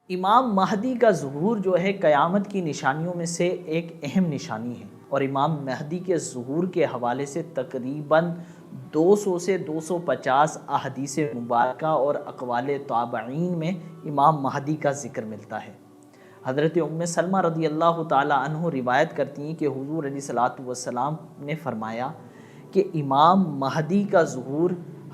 امام مہدی کا ظہور جو ہے قیامت کی نشانیوں میں سے ایک اہم نشانی ہے، اور امام مہدی کے ظہور کے حوالے سے تقریباً 200 سے 250 احادیث مبارکہ اور اقوال تابعین میں امام مہدی کا ذکر ملتا ہے۔ حضرت ام سلمہ رضی اللہ تعالی عنہ روایت کرتی ہیں کہ حضور علیہ الصلوۃ والسلام نے فرمایا کہ امام مہدی کا ظہور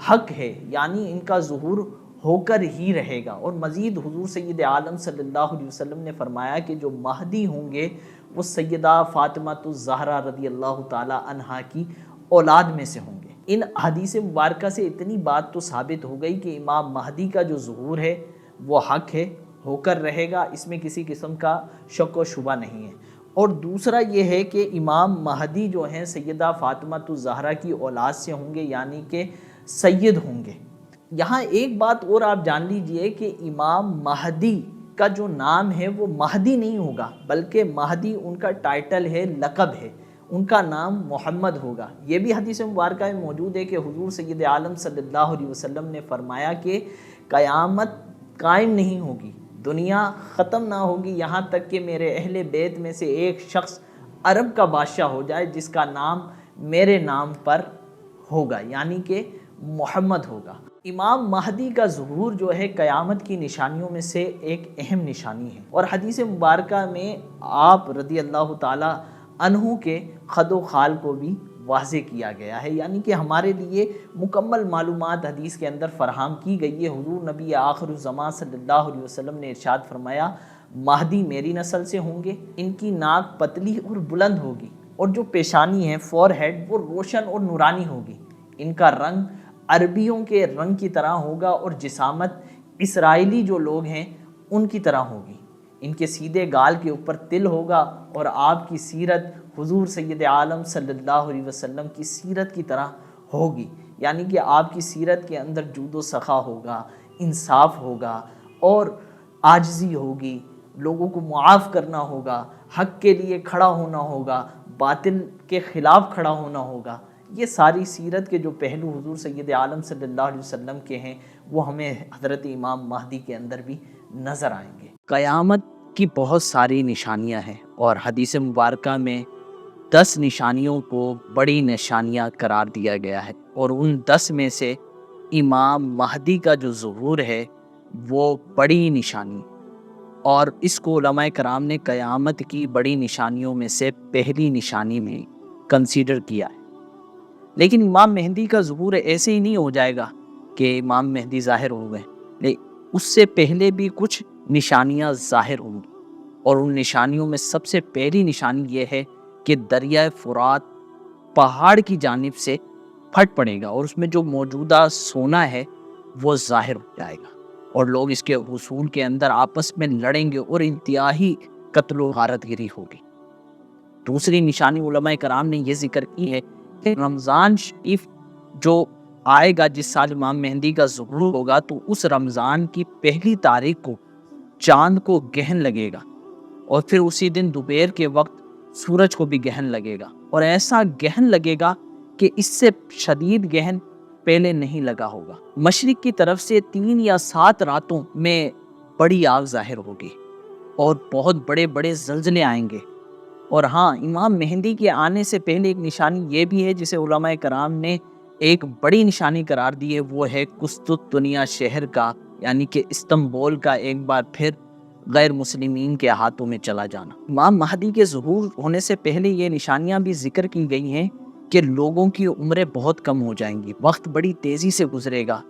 حق ہے، یعنی ان کا ظہور ہو کر ہی رہے گا۔ اور مزید حضور سید عالم صلی اللہ علیہ وسلم نے فرمایا کہ جو مہدی ہوں گے وہ سیدہ فاطمہ الزہرا رضی اللہ تعالی عنہا کی اولاد میں سے ہوں گے۔ ان حدیث مبارکہ سے اتنی بات تو ثابت ہو گئی کہ امام مہدی کا جو ظہور ہے وہ حق ہے، ہو کر رہے گا، اس میں کسی قسم کا شک و شبہ نہیں ہے۔ اور دوسرا یہ ہے کہ امام مہدی جو ہیں سیدہ فاطمہ الزہرا کی اولاد سے ہوں گے، یعنی کہ سید ہوں گے۔ یہاں ایک بات اور آپ جان لیجئے کہ امام مہدی کا جو نام ہے وہ مہدی نہیں ہوگا، بلکہ مہدی ان کا ٹائٹل ہے، لقب ہے، ان کا نام محمد ہوگا۔ یہ بھی حدیث مبارکہ میں موجود ہے کہ حضور سید عالم صلی اللہ علیہ وسلم نے فرمایا کہ قیامت قائم نہیں ہوگی، دنیا ختم نہ ہوگی یہاں تک کہ میرے اہل بیت میں سے ایک شخص عرب کا بادشاہ ہو جائے جس کا نام میرے نام پر ہوگا، یعنی کہ محمد ہوگا۔ امام مہدی کا ظہور جو ہے قیامت کی نشانیوں میں سے ایک اہم نشانی ہے، اور حدیث مبارکہ میں آپ رضی اللہ تعالی عنہ کے خد و خال کو بھی واضح کیا گیا ہے، یعنی کہ ہمارے لیے مکمل معلومات حدیث کے اندر فراہم کی گئی ہے۔ حضور نبی آخر الزمان صلی اللہ علیہ وسلم نے ارشاد فرمایا، مہدی میری نسل سے ہوں گے، ان کی ناک پتلی اور بلند ہوگی، اور جو پیشانی ہے فور ہیڈ وہ روشن اور نورانی ہوگی، ان کا رنگ عربیوں کے رنگ کی طرح ہوگا، اور جسامت اسرائیلی جو لوگ ہیں ان کی طرح ہوگی، ان کے سیدھے گال کے اوپر تل ہوگا، اور آپ کی سیرت حضور سید عالم صلی اللہ علیہ وسلم کی سیرت کی طرح ہوگی، یعنی کہ آپ کی سیرت کے اندر جود و سخا ہوگا، انصاف ہوگا، اور عاجزی ہوگی، لوگوں کو معاف کرنا ہوگا، حق کے لیے کھڑا ہونا ہوگا، باطل کے خلاف کھڑا ہونا ہوگا۔ یہ ساری سیرت کے جو پہلو حضور سید عالم صلی اللہ علیہ وسلم کے ہیں وہ ہمیں حضرت امام مہدی کے اندر بھی نظر آئیں گے۔ قیامت کی بہت ساری نشانیاں ہیں، اور حدیث مبارکہ میں 10 نشانیوں کو بڑی نشانیاں قرار دیا گیا ہے، اور ان 10 میں سے امام مہدی کا جو ظہور ہے وہ بڑی نشانی، اور اس کو علماء کرام نے قیامت کی بڑی نشانیوں میں سے پہلی نشانی میں کنسیڈر کیا ہے۔ لیکن امام مہدی کا ظہور ایسے ہی نہیں ہو جائے گا کہ امام مہدی ظاہر ہو گئے، لیکن اس سے پہلے بھی کچھ نشانیاں ظاہر ہوں گی، اور ان نشانیوں میں سب سے پہلی نشانی یہ ہے کہ دریائے فرات پہاڑ کی جانب سے پھٹ پڑے گا، اور اس میں جو موجودہ سونا ہے وہ ظاہر ہو جائے گا، اور لوگ اس کے حصول کے اندر آپس میں لڑیں گے، اور انتہائی قتل و غارت گری ہوگی۔ دوسری نشانی علماء کرام نے یہ ذکر کی ہے کہ رمضان شریف جو آئے گا، جس سال امام مہدی کا ظہور ہوگا، تو اس رمضان کی پہلی تاریخ کو چاند کو گہن لگے گا، اور پھر اسی دن دوپہر کے وقت سورج کو بھی گہن لگے گا، اور ایسا گہن لگے گا کہ اس سے شدید گہن پہلے نہیں لگا ہوگا۔ مشرق کی طرف سے 3 یا 7 راتوں میں بڑی آگ ظاہر ہوگی، اور بہت بڑے بڑے زلزلے آئیں گے۔ اور ہاں، امام مہدی کے آنے سے پہلے ایک نشانی یہ بھی ہے جسے علماء کرام نے ایک بڑی نشانی قرار دی ہے، وہ ہے قسطنطنیہ شہر کا، یعنی کہ استنبول کا ایک بار پھر غیر مسلمین کے ہاتھوں میں چلا جانا۔ امام مہدی کے ظہور ہونے سے پہلے یہ نشانیاں بھی ذکر کی گئی ہیں کہ لوگوں کی عمریں بہت کم ہو جائیں گی، وقت بڑی تیزی سے گزرے گا،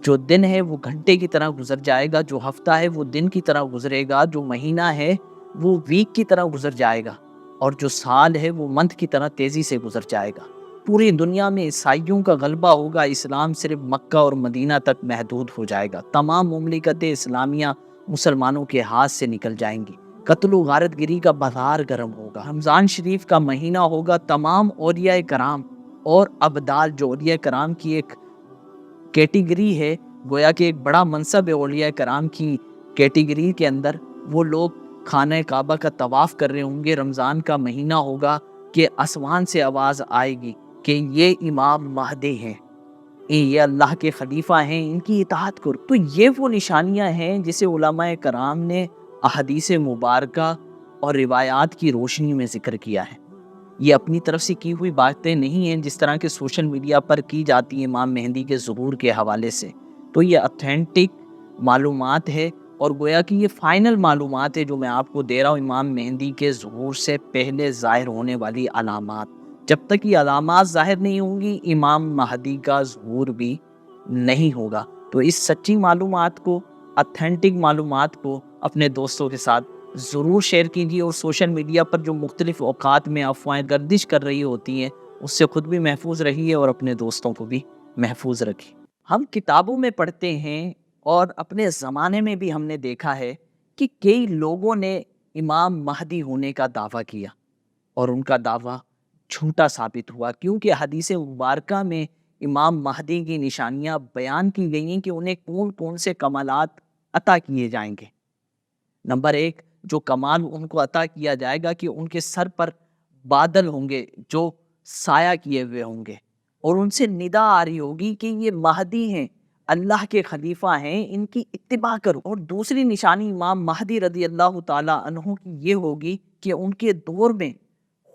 جو دن ہے وہ گھنٹے کی طرح گزر جائے گا، جو ہفتہ ہے وہ دن کی طرح گزرے گا، جو مہینہ ہے وہ ویک کی طرح گزر جائے گا، اور جو سال ہے وہ منتھ کی طرح تیزی سے گزر جائے گا۔ پوری دنیا میں عیسائیوں کا غلبہ ہوگا، اسلام صرف مکہ اور مدینہ تک محدود ہو جائے گا، تمام مملکت اسلامیہ مسلمانوں کے ہاتھ سے نکل جائیں گی، قتل و غارت گری کا بازار گرم ہوگا، رمضان شریف کا مہینہ ہوگا، تمام اولیاء کرام اور ابدال، جو اولیاء کرام کی ایک کیٹیگری ہے، گویا کہ ایک بڑا منصب ہے اولیاء کرام کی کیٹیگری کے اندر، وہ لوگ خانہ کعبہ کا طواف کر رہے ہوں گے۔ رمضان کا مہینہ ہوگا کہ آسمان سے آواز آئے گی کہ یہ امام مہدی ہیں، یہ اللہ کے خلیفہ ہیں، ان کی اطاعت کرو۔ تو یہ وہ نشانیاں ہیں جسے علماء کرام نے احادیث مبارکہ اور روایات کی روشنی میں ذکر کیا ہے۔ یہ اپنی طرف سے کی ہوئی باتیں نہیں ہیں جس طرح کہ سوشل میڈیا پر کی جاتی ہیں امام مہدی کے ظہور کے حوالے سے۔ تو یہ اتھینٹک معلومات ہے اور گویا کہ یہ فائنل معلومات ہے جو میں آپ کو دے رہا ہوں امام مہدی کے ظہور سے پہلے ظاہر ہونے والی علامات۔ جب تک یہ علامات ظاہر نہیں ہوں گی امام مہدی کا ظہور بھی نہیں ہوگا۔ تو اس سچی معلومات کو، اتھینٹک معلومات کو اپنے دوستوں کے ساتھ ضرور شیئر کیجیے، اور سوشل میڈیا پر جو مختلف اوقات میں افواہیں گردش کر رہی ہوتی ہیں اس سے خود بھی محفوظ رہیے اور اپنے دوستوں کو بھی محفوظ رکھیے۔ ہم کتابوں میں پڑھتے ہیں اور اپنے زمانے میں بھی ہم نے دیکھا ہے کہ کئی لوگوں نے امام مہدی ہونے کا دعویٰ کیا اور ان کا دعویٰ جھوٹا ثابت ہوا، کیونکہ حدیث مبارکہ میں امام مہدی کی نشانیاں بیان کی گئی ہیں کہ انہیں کون کون سے کمالات عطا کیے جائیں گے۔ نمبر 1، جو کمال ان کو عطا کیا جائے گا کہ ان کے سر پر بادل ہوں گے جو سایہ کیے ہوئے ہوں گے، اور ان سے ندا آ رہی ہوگی کہ یہ مہدی ہیں، اللہ کے خلیفہ ہیں، ان کی اتباع کرو۔ اور دوسری نشانی امام مہدی رضی اللہ تعالی عنہ کی یہ ہوگی کہ ان کے دور میں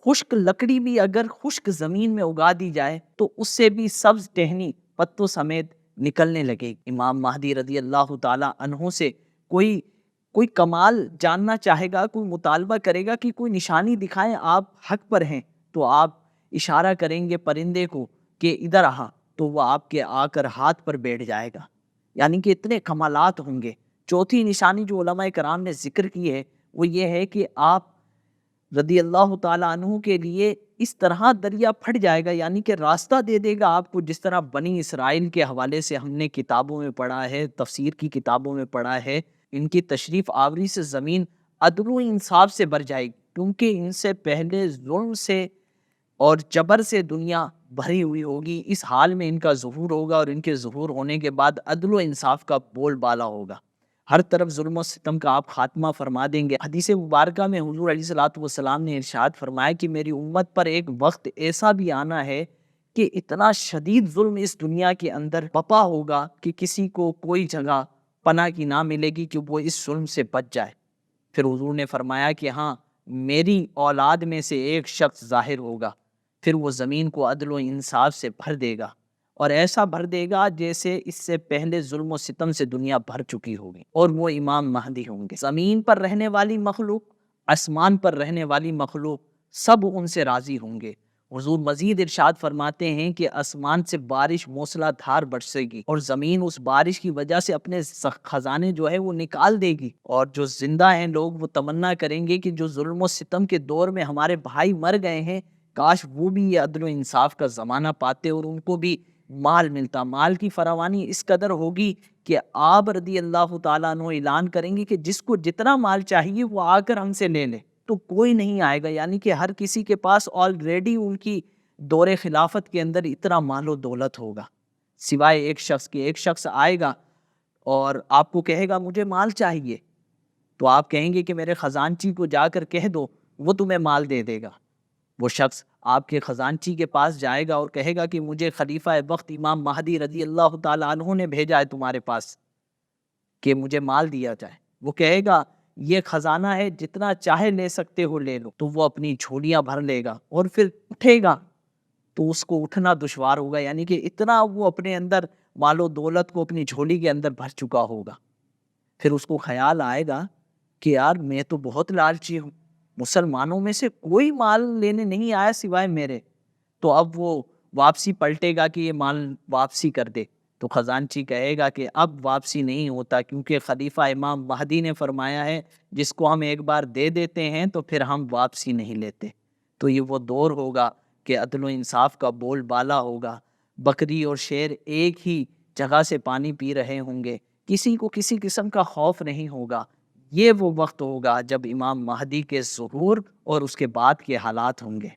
خشک لکڑی بھی اگر خشک زمین میں اگا دی جائے تو اس سے بھی سبز ٹہنی پتوں سمیت نکلنے لگے گی۔ امام مہدی رضی اللہ تعالی عنہ سے کوئی کمال جاننا چاہے گا، کوئی مطالبہ کرے گا کہ کوئی نشانی دکھائیں، آپ حق پر ہیں، تو آپ اشارہ کریں گے پرندے کو کہ ادھر آ، تو وہ آپ کے آ کر ہاتھ پر بیٹھ جائے گا، یعنی کہ اتنے کمالات ہوں گے۔ چوتھی نشانی جو علماء کرام نے ذکر کی ہے وہ یہ ہے کہ آپ رضی اللہ تعالیٰ عنہ کے لیے اس طرح دریا پھٹ جائے گا، یعنی کہ راستہ دے دے گا آپ کو، جس طرح بنی اسرائیل کے حوالے سے ہم نے کتابوں میں پڑھا ہے، تفسیر کی کتابوں میں پڑھا ہے، ان کی تشریف آوری سے زمین عدل و انصاف سے بھر جائے گی، کیونکہ ان سے پہلے ظلم سے اور جبر سے دنیا بھری ہوئی ہوگی۔ اس حال میں ان کا ظہور ہوگا اور ان کے ظہور ہونے کے بعد عدل و انصاف کا بول بالا ہوگا، ہر طرف ظلم و ستم کا آپ خاتمہ فرما دیں گے۔ حدیث مبارکہ میں حضور علیہ الصلوۃ والسلام نے ارشاد فرمایا کہ میری امت پر ایک وقت ایسا بھی آنا ہے کہ اتنا شدید ظلم اس دنیا کے اندر بپا ہوگا کہ کسی کو کوئی جگہ پناہ کی نہ ملے گی کہ وہ اس ظلم سے بچ جائے۔ پھر حضور نے فرمایا کہ ہاں، میری اولاد میں سے ایک شخص ظاہر ہوگا، پھر وہ زمین کو عدل و انصاف سے بھر دے گا، اور ایسا بھر دے گا جیسے اس سے پہلے ظلم و ستم سے دنیا بھر چکی ہوگی، اور وہ امام مہدی ہوں گے۔ زمین پر رہنے والی مخلوق، آسمان پر رہنے والی مخلوق، سب ان سے راضی ہوں گے۔ حضور مزید ارشاد فرماتے ہیں کہ آسمان سے بارش موسلا دھار برسے گی، اور زمین اس بارش کی وجہ سے اپنے خزانے جو ہے وہ نکال دے گی، اور جو زندہ ہیں لوگ وہ تمنا کریں گے کہ جو ظلم و ستم کے دور میں ہمارے بھائی مر گئے ہیں، کاش وہ بھی یہ عدل و انصاف کا زمانہ پاتے اور ان کو بھی مال ملتا۔ مال کی فراوانی اس قدر ہوگی کہ آپ رضی اللہ تعالیٰ عنہ اعلان کریں گے کہ جس کو جتنا مال چاہیے وہ آ کر ہم سے لے لے، تو کوئی نہیں آئے گا، یعنی کہ ہر کسی کے پاس آلریڈی ان کی دور خلافت کے اندر اتنا مال و دولت ہوگا، سوائے ایک شخص کے۔ ایک شخص آئے گا اور آپ کو کہے گا مجھے مال چاہیے، تو آپ کہیں گے کہ میرے خزانچی کو جا کر کہہ دو، وہ تمہیں مال دے دے گا۔ وہ شخص آپ کے خزانچی کے پاس جائے گا اور کہے گا کہ مجھے خلیفہ وقت امام مہدی رضی اللہ تعالیٰ عنہ نے بھیجا ہے تمہارے پاس کہ مجھے مال دیا جائے۔ وہ کہے گا یہ خزانہ ہے، جتنا چاہے لے سکتے ہو لے لو، تو وہ اپنی جھولیاں بھر لے گا اور پھر اٹھے گا تو اس کو اٹھنا دشوار ہوگا، یعنی کہ اتنا وہ اپنے اندر مال و دولت کو اپنی جھولی کے اندر بھر چکا ہوگا۔ پھر اس کو خیال آئے گا کہ یار میں تو بہت لالچی ہوں، مسلمانوں میں سے کوئی مال لینے نہیں آیا سوائے میرے، تو اب وہ واپسی پلٹے گا کہ یہ مال واپسی کر دے، تو خزانچی کہے گا کہ اب واپسی نہیں ہوتا، کیونکہ خلیفہ امام مہدی نے فرمایا ہے جس کو ہم ایک بار دے دیتے ہیں تو پھر ہم واپسی نہیں لیتے۔ تو یہ وہ دور ہوگا کہ عدل و انصاف کا بول بالا ہوگا، بکری اور شیر ایک ہی جگہ سے پانی پی رہے ہوں گے، کسی کو کسی قسم کا خوف نہیں ہوگا۔ یہ وہ وقت ہوگا جب امام مہدی کے ظہور اور اس کے بعد کے حالات ہوں گے۔